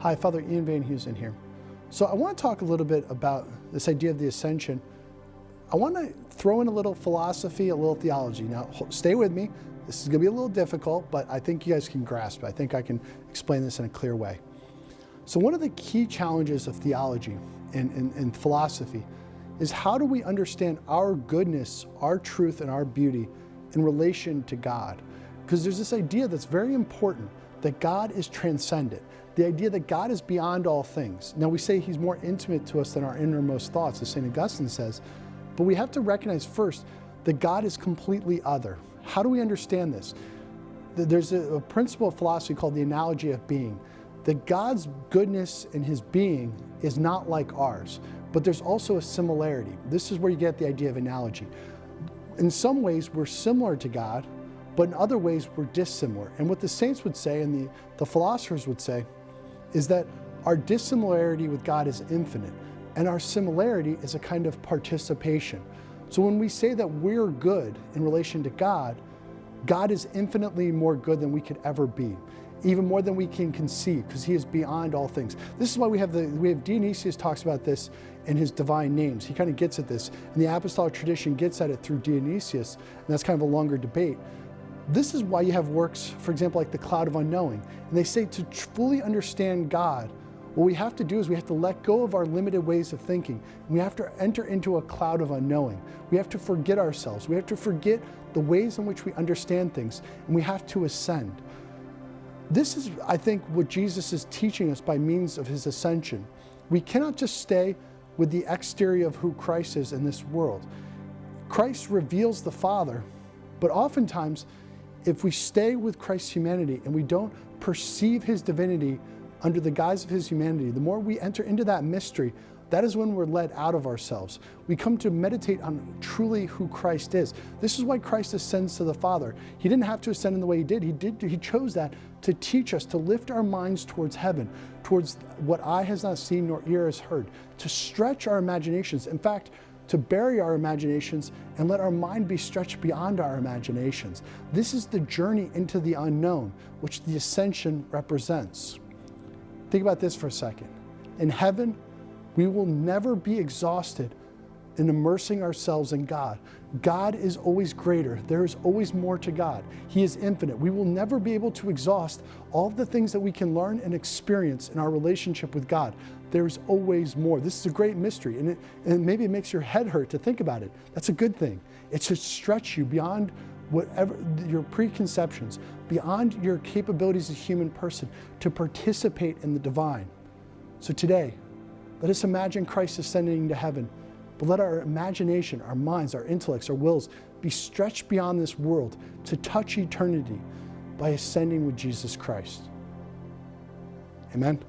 Hi, Father Ian Van Heusen here. So I want to talk a little bit about this idea of the Ascension. I want to throw in a little philosophy, a little theology. Now, stay with me. This is going to be a little difficult, but I think you guys can grasp it. I think I can explain this in a clear way. So one of the key challenges of theology and philosophy is how do we understand our goodness, our truth, and our beauty in relation to God? Because there's this idea that's very important, that God is transcendent. The idea that God is beyond all things. Now we say he's more intimate to us than our innermost thoughts, as St. Augustine says, but we have to recognize first that God is completely other. How do we understand this? There's a principle of philosophy called the analogy of being, that God's goodness and his being is not like ours, but there's also a similarity. This is where you get the idea of analogy. In some ways, we're similar to God, but in other ways, we're dissimilar. And what the saints would say and the philosophers would say is that our dissimilarity with God is infinite, and our similarity is a kind of participation. So when we say that we're good in relation to God, God is infinitely more good than we could ever be, even more than we can conceive, because he is beyond all things. This is why we have Dionysius talks about this in his divine names. He kind of gets at this, and the apostolic tradition gets at it through Dionysius, and that's kind of a longer debate. This is why you have works, for example, like the Cloud of Unknowing. And they say to fully understand God, what we have to do is we have to let go of our limited ways of thinking. And we have to enter into a cloud of unknowing. We have to forget ourselves. We have to forget the ways in which we understand things, and we have to ascend. This is, I think, what Jesus is teaching us by means of his ascension. We cannot just stay with the exterior of who Christ is in this world. Christ reveals the Father, but oftentimes, if we stay with Christ's humanity and we don't perceive his divinity under the guise of his humanity, the more we enter into that mystery, that is when we're led out of ourselves. We come to meditate on truly who Christ is. This is why Christ ascends to the Father. He didn't have to ascend in the way he did. He chose that to teach us, to lift our minds towards heaven, towards what eye has not seen nor ear has heard, to stretch our imaginations. In fact, to bury our imaginations and let our mind be stretched beyond our imaginations. This is the journey into the unknown, which the Ascension represents. Think about this for a second. In heaven, we will never be exhausted in immersing ourselves in God. God is always greater. There is always more to God. He is infinite. We will never be able to exhaust all of the things that we can learn and experience in our relationship with God. There is always more. This is a great mystery, and maybe it makes your head hurt to think about it. That's a good thing. It should stretch you beyond whatever your preconceptions, beyond your capabilities as a human person, to participate in the divine. So today, let us imagine Christ ascending to heaven, but let our imagination, our minds, our intellects, our wills be stretched beyond this world to touch eternity by ascending with Jesus Christ. Amen.